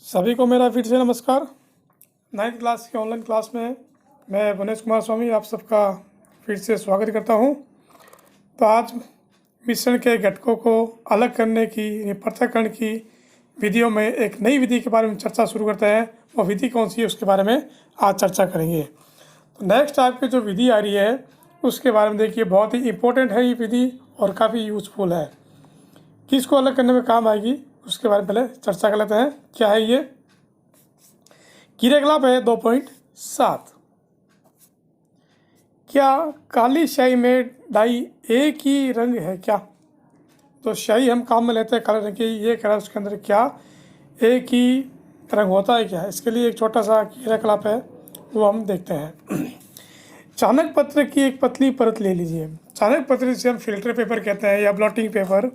सभी को मेरा फिर से नमस्कार। 9th क्लास की ऑनलाइन क्लास में मैं गणेश कुमार स्वामी आप सबका फिर से स्वागत करता हूं। तो आज मिश्रण के घटकों को अलग करने की यानी पृथक्करण की विधियों में एक नई विधि के बारे में चर्चा शुरू करते हैं। वो विधि कौन सी है उसके बारे में आज चर्चा करेंगे। तो नेक्स्ट आपकी जो विधि आ रही है उसके बारे में देखिए, बहुत ही इम्पोर्टेंट है ये विधि और काफ़ी यूजफुल है। किसको अलग करने में काम आएगी उसके बारे में पहले चर्चा कर लेते हैं। क्या है ये? क्रियाकलाप है 2.7। क्या काली स्याही में डाई एक ही रंग है क्या? तो स्याही हम काम में लेते हैं काले रंग की, ये कह रहा है उसके अंदर क्या एक ही रंग होता है क्या? इसके लिए एक छोटा सा क्रियाकलाप है वो हम देखते हैं। चाणक्य पत्र की एक पतली परत ले लीजिए। चाणक्य पत्र जिसे हम फिल्टर पेपर कहते हैं या ब्लॉटिंग पेपर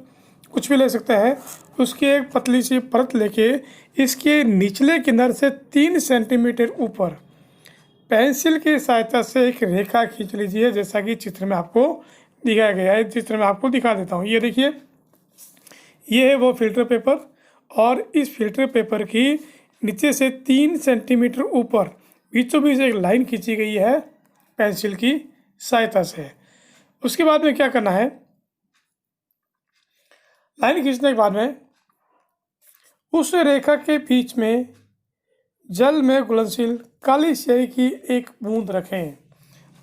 कुछ भी ले सकते हैं। उसकी एक पतली सी परत लेके इसके निचले किनारे से 3 सेंटीमीटर ऊपर पेंसिल की सहायता से एक रेखा खींच लीजिए, जैसा कि चित्र में आपको दिखाया गया है। चित्र में आपको दिखा देता हूँ। ये देखिए, ये है वो फिल्टर पेपर और इस फिल्टर पेपर की नीचे से 3 सेंटीमीटर ऊपर बीचों बीच एक लाइन खींची गई है पेंसिल की सहायता से। उसके बाद में क्या करना है, लाइन खींचने के बाद में उस रेखा के बीच में जल में घुलनशील काली स्याही की एक बूंद रखें।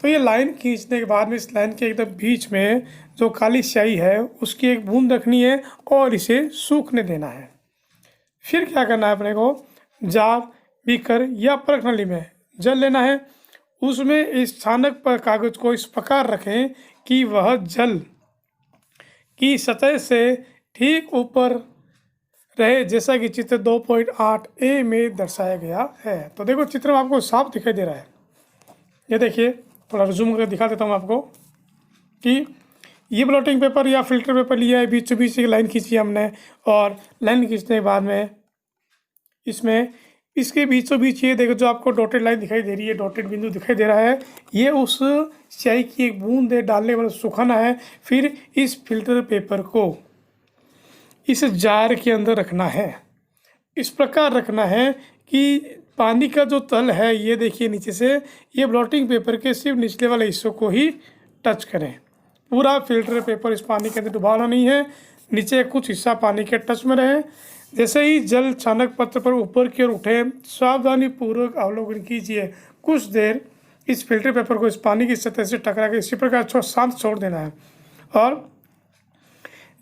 तो ये लाइन खींचने के बाद में इस लाइन के एकदम बीच में जो काली स्याही है उसकी एक बूंद रखनी है और इसे सूखने देना है। फिर क्या करना है, अपने को जार, बीकर या परख नली में जल लेना है। उसमें इस चाणक्य पर कागज को इस प्रकार रखें कि वह जल की सतह से ठीक ऊपर रहे, जैसा कि चित्र 2.8 ए में दर्शाया गया है। तो देखो, चित्र में आपको साफ दिखाई दे रहा है। ये देखिए, थोड़ा जूम करके दिखा देता हूँ आपको कि ये ब्लॉटिंग पेपर या फिल्टर पेपर लिया है, बीचों बीच एक लाइन खींची हमने और लाइन खींचने के बाद में इसमें इसके बीचों बीच ये देखो जो आपको डॉटेड लाइन दिखाई दे रही है, डॉटेड बिंदु दिखाई दे रहा है, ये उस स्याही की एक बूंद है डालने वाला सुखाना है। फिर इस फिल्टर पेपर को इस जार के अंदर रखना है। इस प्रकार रखना है कि पानी का जो तल है ये देखिए नीचे से ये ब्लॉटिंग पेपर के सिर्फ निचले वाले हिस्सों को ही टच करें। पूरा फिल्टर पेपर इस पानी के अंदर डुबाना नहीं है, नीचे कुछ हिस्सा पानी के टच में रहे। जैसे ही जल चाणक्य पत्र पर ऊपर की ओर उठे, सावधानी पूर्वक अवलोकन कीजिए। कुछ देर इस फिल्टर पेपर को इस पानी की सतह से टकरा के इसी प्रकार शांत छोड़ देना है। और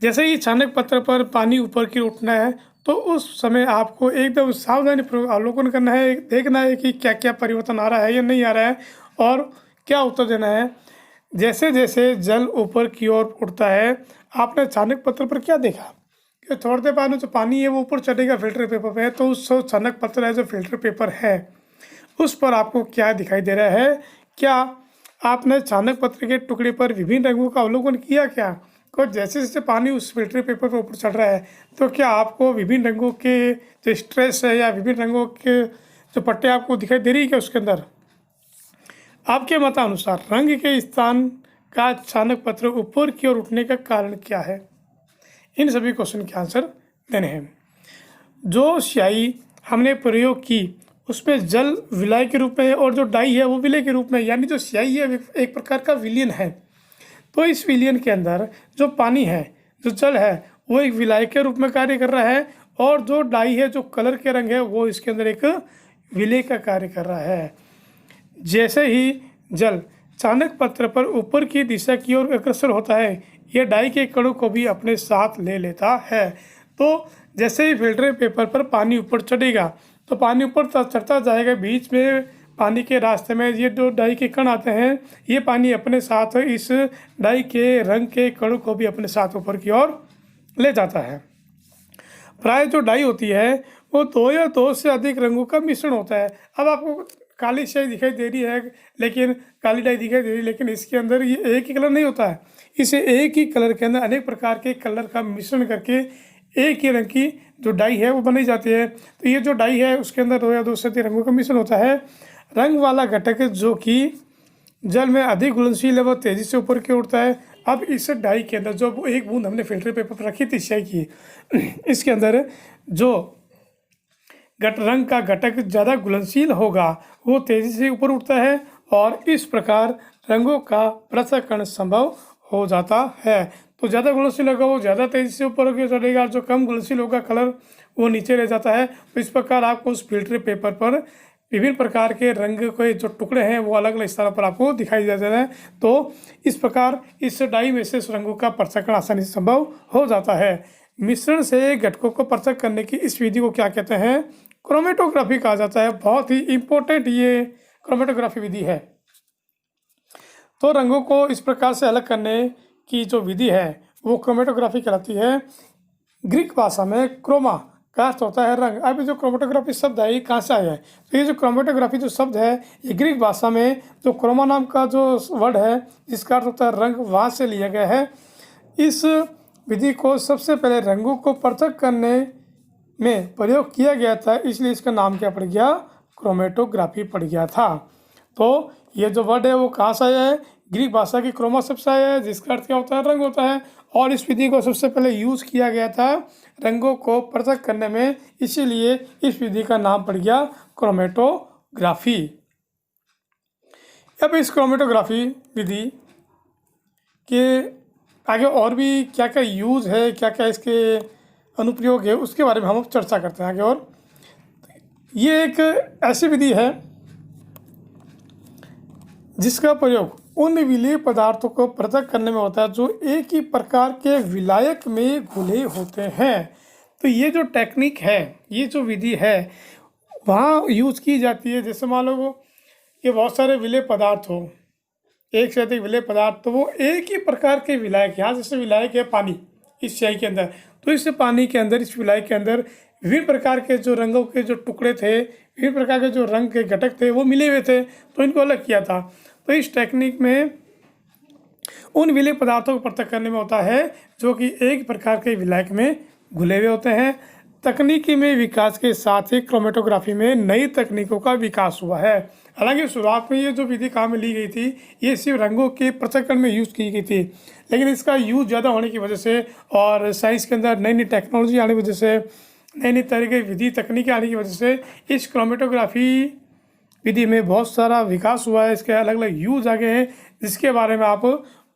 जैसे ही चाणक्य पत्र पर पानी ऊपर की ओर उठना है तो उस समय आपको एकदम सावधानी पूर्वक अवलोकन करना है, देखना है कि क्या क्या परिवर्तन आ रहा है या नहीं आ रहा है और क्या उत्तर देना है। जैसे जैसे जल ऊपर की ओर उठता है, आपने चाणक्य पत्र पर क्या देखा कि थोड़ी देर बाद में जो पानी है वो ऊपर चढ़ेगा फिल्टर पेपर पे, तो उस चाणक्य पत्र है जो फिल्टर पेपर है उस पर आपको क्या दिखाई दे रहा है? क्या आपने चाणक्य पत्र के टुकड़े पर विभिन्न रंगों का अवलोकन किया क्या? और जैसे जैसे पानी उस फिल्टर पेपर पर ऊपर चढ़ रहा है तो क्या आपको विभिन्न रंगों के जो स्ट्रेस है या विभिन्न रंगों के जो पट्टे आपको दिखाई दे रही है क्या उसके अंदर? आपके मतानुसार रंग के स्थान का चाणक्य पत्र ऊपर की ओर उठने का कारण क्या है? इन सभी क्वेश्चन के आंसर देने हैं। जो स्याही हमने प्रयोग की उसमें जल विलय के रूप में है और जो डाई है वो विलय के रूप में, यानी जो स्याही है एक प्रकार का विलयन है। तो इस विलयन के अंदर जो पानी है, जो जल है, वो एक विलय के रूप में कार्य कर रहा है और जो डाई है, जो कलर के रंग है, वो इसके अंदर एक विलय का कार्य कर रहा है। जैसे ही जल चाणक्य पत्र पर ऊपर की दिशा की ओर अग्रसर होता है, यह डाई के कणों को भी अपने साथ ले लेता है। तो जैसे ही फिल्टर पेपर पर पानी ऊपर चढ़ेगा तो पानी ऊपर चढ़ता जाएगा, बीच में पानी के रास्ते में ये जो डाई के कण आते हैं, ये पानी अपने साथ इस डाई के रंग के कणों को भी अपने साथ ऊपर की ओर ले जाता है। प्राय जो डाई होती है वो 2 या 2 से अधिक रंगों का मिश्रण होता है। अब आपको काली स्याही दिखाई दे रही है, लेकिन काली डाई दिखाई दे रही है, लेकिन इसके अंदर ये एक ही कलर नहीं होता है। इसे एक ही कलर के अंदर अनेक प्रकार के कलर का मिश्रण करके एक ही रंग की जो डाई है वो बनाई जाती है। तो ये जो डाई है उसके अंदर 2 या 2 से अधिक रंगों का मिश्रण होता है। रंग वाला घटक जो कि जल में अधिक घुलनशील है वो तेजी से ऊपर की उड़ता है। अब इस डाई के अंदर जो एक बूंद हमने फिल्टर पेपर पर रखी थी स्याही की, इसके अंदर जो रंग का घटक ज़्यादा घुलनशील होगा वो तेज़ी से ऊपर उठता है और इस प्रकार रंगों का पृथक्करण संभव हो जाता है। तो ज़्यादा घुलनशील होगा वो ज़्यादा तेज़ी से ऊपर चढ़ेगा, जो कम घुलनशील होगा कलर वो नीचे रह जाता है। तो इस प्रकार आपको उस फिल्टर पेपर पर विभिन्न प्रकार के रंग के जो टुकड़े हैं वो अलग अलग स्थानों पर आपको दिखाई देते हैं। तो इस प्रकार इस डाई में से रंगों का पृथक्करण आसानी से संभव हो जाता है। मिश्रण से घटकों को पृथक करने की इस विधि को क्या कहते हैं? क्रोमेटोग्राफी कहा जाता है। बहुत ही इम्पोर्टेंट ये क्रोमेटोग्राफी विधि है। तो रंगों को इस प्रकार से अलग करने की जो विधि है वो क्रोमेटोग्राफी कहलाती है। ग्रीक भाषा में क्रोमा का अर्थ होता है रंग। अब जो क्रोमेटोग्राफी शब्द है ये कहाँ से आया है? तो ये जो क्रोमेटोग्राफी जो शब्द है ये ग्रीक भाषा में जो क्रोमा नाम का जो वर्ड है जिसका अर्थ होता है रंग, वहाँ से लिया गया है। इस विधि को सबसे पहले रंगों को पृथक करने में प्रयोग किया गया था, इसलिए इसका नाम क्या पड़ गया? क्रोमेटोग्राफी पड़ गया था। तो ये जो वर्ड है वो कहाँ से आया है? ग्रीक भाषा की क्रोमा शब्द से आया है जिसका अर्थ क्या होता है? रंग होता है। और इस विधि को सबसे पहले यूज़ किया गया था रंगों को पृथक करने में, इसीलिए इस विधि का नाम पड़ गया क्रोमेटोग्राफी। अब इस क्रोमेटोग्राफी विधि के आगे और भी क्या क्या यूज़ है, क्या क्या इसके अनुप्रयोग है, उसके बारे में हम चर्चा करते हैं आगे। और ये एक ऐसी विधि है जिसका प्रयोग उन विलेय पदार्थों को पृथक करने में होता है जो एक ही प्रकार के विलायक में घुले होते हैं। तो ये जो टेक्निक है, ये जो विधि है वहाँ यूज़ की जाती है। जैसे मान लो ये बहुत सारे विलेय पदार्थ हो, एक से अधिक विलेय पदार्थ, तो वो एक ही प्रकार के विलायक, यहाँ जैसे विलायक है पानी इस स्याही के अंदर, तो इस पानी के अंदर, इस विलायक के अंदर विभिन्न प्रकार के जो रंगों के जो टुकड़े थे, विभिन्न प्रकार के जो रंग के घटक थे वो मिले हुए थे, तो इनको अलग किया था। तो इस टेक्निक में उन विलेय पदार्थों को पृथक करने में होता है जो कि एक प्रकार के विलायक में घुले हुए होते हैं। तकनीकी में विकास के साथ ही क्रोमेटोग्राफी में नई तकनीकों का विकास हुआ है। हालांकि शुरुआत में ये जो विधि काम में ली गई थी ये सिर्फ रंगों के पृथक्करण में यूज़ की गई थी, लेकिन इसका यूज़ ज़्यादा होने की वजह से और साइंस के अंदर नई नई टेक्नोलॉजी आने की वजह से, नई नई तरह की विधि तकनीकी आने की वजह से इस क्रोमेटोग्राफी विधि में बहुत सारा विकास हुआ है। इसके अलग अलग यूज आ गए हैं जिसके बारे में आप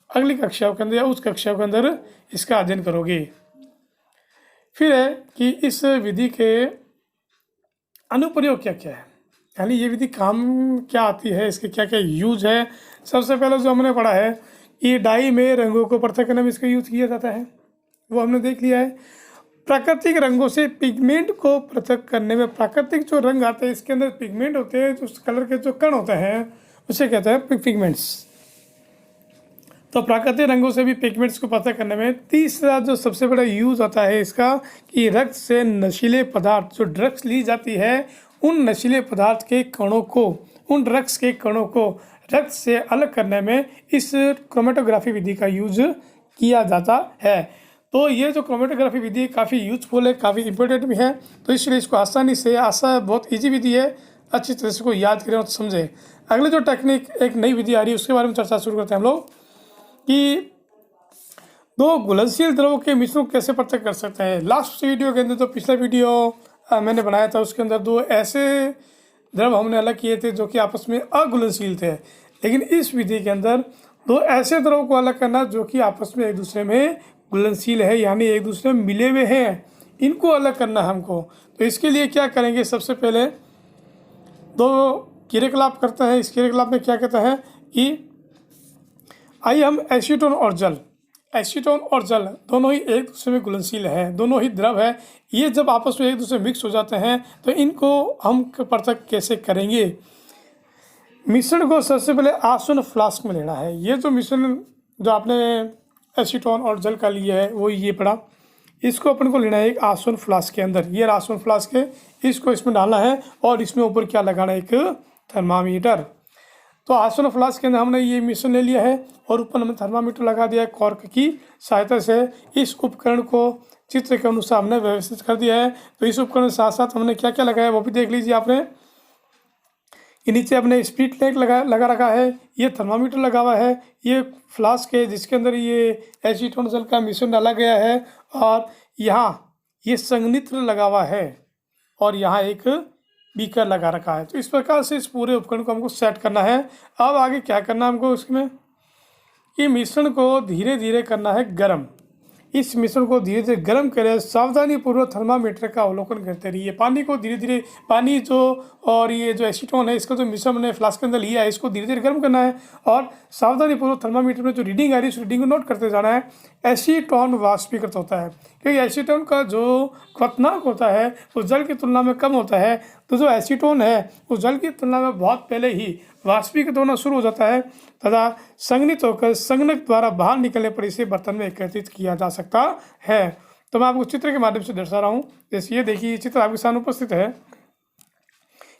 अगली कक्षाओं के अंदर या उस कक्षाओं के अंदर इसका अध्ययन करोगे। फिर है कि इस विधि के अनुप्रयोग क्या क्या है, यानी ये विधि काम क्या आती है, इसके क्या क्या यूज है। सबसे पहले जो हमने पढ़ा है कि डाई में रंगों को पृथक करने में इसका यूज किया जाता है, वो हमने देख लिया है। प्राकृतिक रंगों से पिगमेंट को पृथक करने में, प्राकृतिक जो रंग आते हैं इसके अंदर पिगमेंट होते हैं, जो कलर के जो कण होते हैं उसे कहते हैं पिगमेंट्स। तो प्राकृतिक रंगों से भी पिगमेंट्स को पृथक करने में तीसरा जो सबसे बड़ा यूज होता है इसका कि रक्त से नशीले पदार्थ, जो ड्रग्स ली जाती है उन नशीले पदार्थ के कणों को, उन ड्रग्स के कणों को रक्त से अलग करने में इस क्रोमेटोग्राफी विधि का यूज किया जाता है। तो ये जो क्रोमेटोग्राफी विधि काफ़ी यूजफुल है, काफ़ी इंपॉर्टेंट भी है, तो इसलिए इसको आसानी से, बहुत ईजी विधि है, अच्छी तरह से को याद करें और समझें। अगले जो टेक्निक एक नई विधि आ रही है उसके बारे में चर्चा शुरू करते हैं हम लोग कि दो घुलनशील द्रवों के मिश्रण को कैसे पृथक कर सकते हैं। लास्ट वीडियो के अंदर, जो पिछला वीडियो मैंने बनाया था उसके अंदर दो ऐसे द्रव हमने अलग किए थे जो कि आपस में अघुलनशील थे, लेकिन इस विधि के अंदर दो ऐसे द्रव को अलग करना जो कि आपस में एक दूसरे में घुलनशील है, यानी एक दूसरे में मिले हुए हैं, इनको अलग करना है हमको। तो इसके लिए क्या करेंगे, सबसे पहले दो क्रियाकलाप करते हैं। इस क्रियाकलाप में क्या कहता है कि आइए हम एसीटोन और जल, एसीटोन और जल दोनों ही एक दूसरे में घुलनशील है, दोनों ही द्रव है, ये जब आपस में एक दूसरे मिक्स हो जाते हैं तो इनको हम पृथक कैसे करेंगे। मिश्रण को सबसे पहले आसवन फ्लास्क में लेना है। ये जो मिश्रण जो आपने एसीटोन और जल का लिया है वो ये पड़ा, इसको अपन को लेना है एक आसवन फ्लास्क के अंदर। ये आसवन फ्लास्क है, इसको इसमें डालना है और इसमें ऊपर क्या लगाना है, एक थर्मामीटर। तो आसवन फ्लास्क के अंदर हमने ये मिश्रण ले लिया है और ऊपर हमने थर्मामीटर लगा दिया है कॉर्क की सहायता से। इस उपकरण को चित्र के अनुसार हमने व्यवस्थित कर दिया है। तो इस उपकरण के साथ साथ हमने क्या क्या लगाया वो भी देख लीजिए आपने। ये नीचे अपने स्प्लिट लेग लगा रखा है, ये थर्मामीटर लगा हुआ है, ये फ्लास्क है जिसके अंदर ये एसीटोन जल का मिश्रण डाला गया है, और यहाँ ये संघनित्र लगा हुआ है। और यहाँ एक बीकर लगा रखा है। तो इस प्रकार से इस पूरे उपकरण को हमको सेट करना है। अब आगे क्या करना है हमको इसमें, ये मिश्रण को धीरे धीरे करना है गर्म। इस मिश्रण को धीरे धीरे गर्म करें, सावधानीपूर्वक थर्मामीटर का अवलोकन करते रहिए। पानी को धीरे धीरे, पानी जो और ये जो एसीटोन है, इसका जो मिश्रण हमने फ्लास्क के अंदर लिया है, इसको धीरे धीरे गर्म करना है और सावधानीपूर्वक थर्मामीटर में जो रीडिंग आ रही है उस रीडिंग को नोट करते जाना है। एसीटोन वाष्पीकृत होता है, क्योंकि एसीटोन का जो क्वथनांक होता है वो जल की तुलना में कम होता है। तो जो एसीटोन है वो जल की तुलना में बहुत पहले ही वाष्पीकृत होना शुरू हो जाता है तथा संघनित होकर संगणक द्वारा बाहर निकलने पर इसे बर्तन में एकत्रित किया जा सकता है। तो मैं आपको चित्र के माध्यम से दर्शा रहा हूँ। जैसे ये देखिए, ये चित्र आपके सामने उपस्थित है।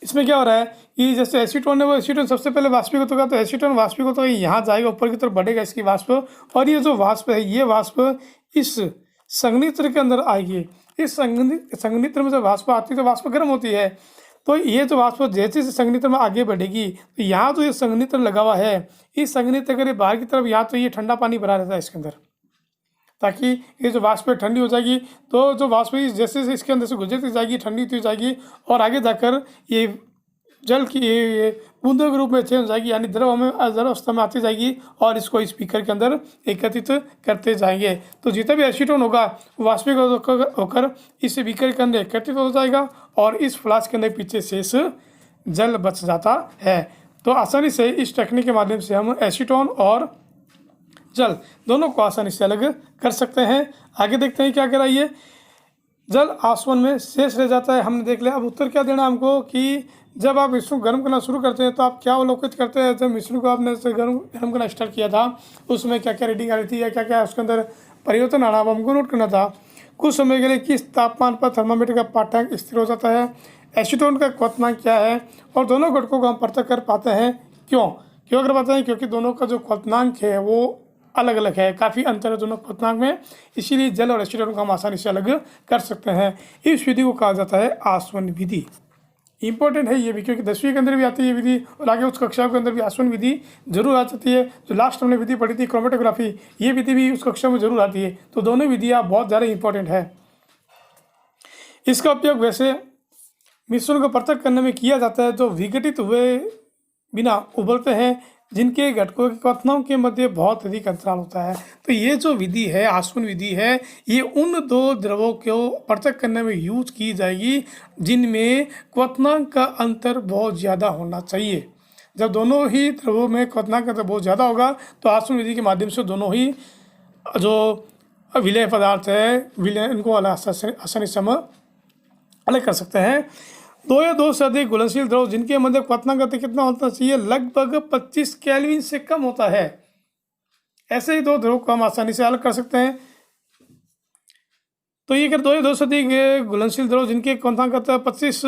इसमें क्या हो रहा है कि जैसे एसीटोन है, वो एसीटोन सबसे पहले वाष्पीकृत होगा, तो एसीटोन वाष्पीकृत होगा, यहाँ जाएगा, ऊपर की तरफ बढ़ेगा इसकी वाष्प, और ये जो वाष्प है ये वाष्प इस संघनित्र के अंदर आएगी। इस संघनित्र में जब वाष्प आती है तो वाष्प गर्म होती है। तो ये जो वाष्प जैसे जैसे संघनित्र में आगे बढ़ेगी, तो यहाँ जो ये संघनित्र लगा हुआ है, इस संघनित्र अगर बाहर की तरफ, यहाँ तो ये ठंडा पानी भरा रहता है इसके अंदर, ताकि ये जो वाष्प ठंडी हो जाएगी। तो जो वाष्प जैसे जैसे इसके अंदर से गुजरती जाएगी, ठंडी होती जाएगी और आगे जाकर ये जल की ये बूंदों के रूप में चेंज हो जाएगी, यानी द्रवावस्था में आती जाएगी और इसको इस बीकर के अंदर एकत्रित करते जाएंगे। तो जितना भी एसीटोन होगा वाष्पीकृत होकर इस बीकर के अंदर एकत्रित हो जाएगा और इस फ्लास्क के अंदर पीछे शेष जल बच जाता है। तो आसानी से इस टेक्निक के माध्यम से हम एसीटोन और जल दोनों को आसानी से अलग कर सकते हैं। आगे देखते हैं क्या कराइए। जल आसवन में शेष रह जाता है, हमने देख लिया। अब उत्तर क्या देना हमको कि जब आप मिश्रण गर्म करना शुरू करते हैं तो आप क्या अवलोकित करते हैं। जब मिश्रण को आपने गर्म करना स्टार्ट किया था उसमें क्या क्या रीडिंग आ रही थी या क्या क्या उसके अंदर परिवर्तन आना, अब हमको नोट करना था। कुछ समय के लिए किस तापमान पर थर्मामीटर का पाठ्यांक स्थिर हो जाता है, एसीटोन का क्वथनांक क्या है, और दोनों घटकों को हम पृथक कर पाते हैं क्यों कर पाते हैं, क्योंकि दोनों का जो क्वथनांक है वो अलग अलग है, काफ़ी अंतर है दोनों क्वथनांक में, इसीलिए जल और एसीटोन को हम आसानी से अलग कर सकते हैं। इस विधि को कहा जाता है आसवन विधि। इंपॉर्टेंट है ये भी, क्योंकि 10वीं के अंदर भी आती है ये विधि और आगे उस कक्षा के अंदर भी आसवन विधि जरूर आ जाती है। जो लास्ट हमने विधि पढ़ी थी क्रोमेटोग्राफी, ये विधि भी उस कक्षा में जरूर आती है। तो दोनों विधियाँ बहुत ज़्यादा इंपॉर्टेंट है। इसका उपयोग वैसे मिश्रण को पृथक करने में किया जाता है जो विघटित हुए बिना उबलते हैं, जिनके घटकों के क्वथनांक के मध्य बहुत अधिक अंतराल होता है। तो ये जो विधि है आसवन विधि है, ये उन दो द्रवों को पृथक करने में यूज की जाएगी जिनमें क्वथनांक का अंतर बहुत ज़्यादा होना चाहिए। जब दोनों ही द्रवों में क्वथनांक का अंतर बहुत ज़्यादा होगा तो आसवन विधि के माध्यम से दोनों ही जो विलेय पदार्थ है विलेय इनको आसानी से हम अलग कर सकते हैं। दो या दो से अधिक घुलनशील द्रव जिनके मध्य क्वथनांक अंतर कितना होना चाहिए, लगभग 25 केल्विन से कम होता है। ऐसे ही दो द्रव को हम आसानी से अलग कर सकते हैं। तो ये अगर दो या दो से अधिक घुलनशील द्रव जिनके क्वथनांक अंतर 25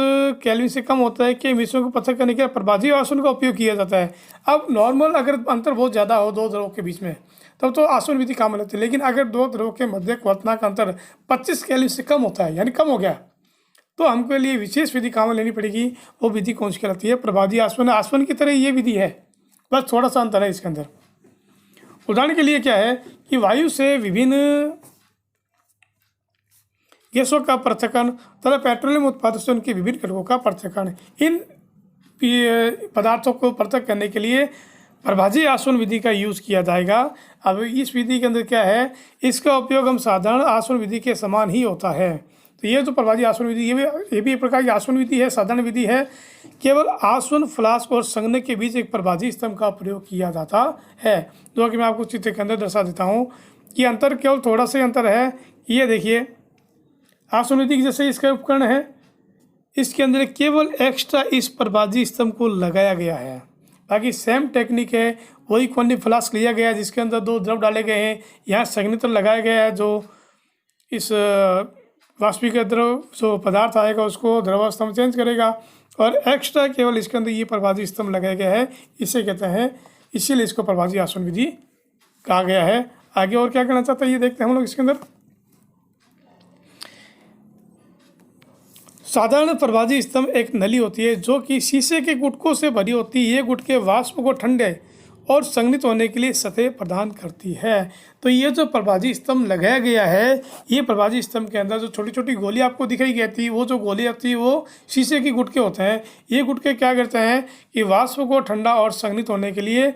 केल्विन से कम होता है के मिश्रण को पृथक करने के लिए प्रभाजी आसवन का उपयोग किया जाता है। अब नॉर्मल अगर अंतर बहुत ज़्यादा हो दो द्रवों के बीच में तब तो आसवन विधि काम लेती है, लेकिन अगर दो द्रव के मध्य क्वथनांक अंतर 25 केल्विन से कम होता है, यानी कम हो गया, तो हमको लिए विशेष विधि काम लेनी पड़ेगी। वो विधि कौन सी कहलाती है, प्रभाजी आसवन। आसवन की तरह ये विधि है, बस थोड़ा सा अंतर है इसके अंदर। उदाहरण के लिए क्या है कि वायु से विभिन्न गैसों का पृथक्करण तथा पेट्रोलियम उत्पादों से उनके विभिन्न घटकों का पृथक्करण, इन पदार्थों को पृथक करने के लिए प्रभाजी आसवन विधि का यूज़ किया जाएगा। अब इस विधि के अंदर क्या है, इसका उपयोग हम साधारण आसवन विधि के समान ही होता है। तो ये जो प्रभाजी आसवन विधि ये भी एक प्रकार की आसवन विधि है, साधारण विधि है। केवल आसवन फ्लास्क और संघनक के बीच एक प्रभाजी स्तंभ का प्रयोग किया जाता है, जो कि मैं आपको चित्र के अंदर दर्शा देता हूँ कि अंतर केवल थोड़ा सा अंतर है। ये देखिए आसवन विधि जैसे इसका उपकरण है, इसके अंदर केवल एक्स्ट्रा इस प्रभाजी स्तंभ को लगाया गया है। बाकी सेम टेक्निक है, वही कोनी फ्लास्क लिया गया है जिसके अंदर दो द्रव डाले गए हैं, यहाँ संघनित्र लगाया गया है जो इस वाष्पीकृत द्रव जो पदार्थ आएगा उसको द्रव स्तंभ चेंज करेगा, और एक्स्ट्रा केवल इसके अंदर ये प्रभाजी स्तंभ लगाया गया है, इसे कहते हैं, इसीलिए इसको प्रभाजी आसवन विधि कहा गया है। आगे और क्या करना चाहता है ये देखते हैं हम लोग। इसके अंदर साधारण प्रभाजी स्तंभ एक नली होती है जो कि शीशे के गुटकों से भरी होती है। ये गुटके वाष्प को ठंडे और संघनित होने के लिए सतह प्रदान करती है। तो ये जो प्रभाजी स्तंभ लगाया गया है, ये प्रभाजी स्तंभ के अंदर जो छोटी छोटी गोली आपको दिखाई गई थी, वो जो गोली आती है वो शीशे की गुटके होते हैं। ये गुटके क्या करते हैं कि वाष्प को ठंडा और संघनित होने के लिए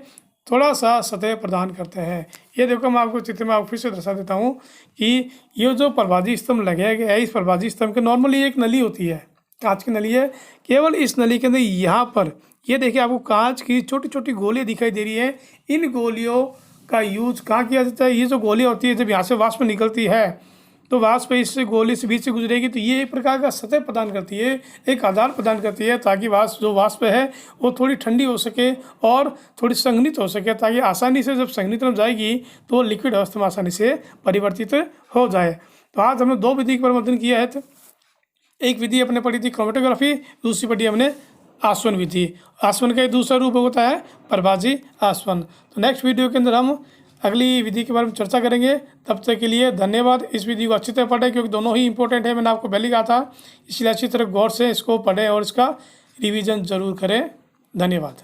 थोड़ा सा सतह प्रदान करते हैं। ये देखो, मैं आपको चित्र में आपको फिर से दर्शा देता हूँ कि ये जो प्रभाजी स्तंभ लगाया गया है, इस प्रभाजी स्तंभ के नॉर्मली एक नली होती है, कांच की नली है। केवल इस नली के अंदर यहाँ पर ये देखिए आपको कांच की छोटी छोटी गोलियाँ दिखाई दे रही है। इन गोलियों का यूज कहाँ किया जाता है? ये जो गोलियाँ होती है, जब यहाँ से वाष्प निकलती है तो वाष्प इस गोली से बीच से गुजरेगी, तो ये एक प्रकार का सतह प्रदान करती है, एक आधार प्रदान करती है, ताकि वाष्प है वो थोड़ी ठंडी हो सके और थोड़ी संघनित हो सके, ताकि आसानी से जब संघनित हो जाएगी तो लिक्विड अवस्था में आसानी से परिवर्तित हो जाए। तो आज हमने 2 विधि पर मंथन किया है। तो एक विधि अपने पढ़ी थी क्रोमेटोग्राफी, दूसरी पढ़ी हमने आसवन विधि। आसवन का दूसरा रूप होता है प्रभाजी आसवन। तो नेक्स्ट वीडियो के अंदर हम अगली विधि के बारे में चर्चा करेंगे। तब तक के लिए धन्यवाद। इस विधि को अच्छी तरह पढ़ें, क्योंकि दोनों ही इंपॉर्टेंट है, मैंने आपको पहले कहा था। इसलिए अच्छी तरह गौर से इसको पढ़ें और इसका रिवीजन जरूर करें। धन्यवाद।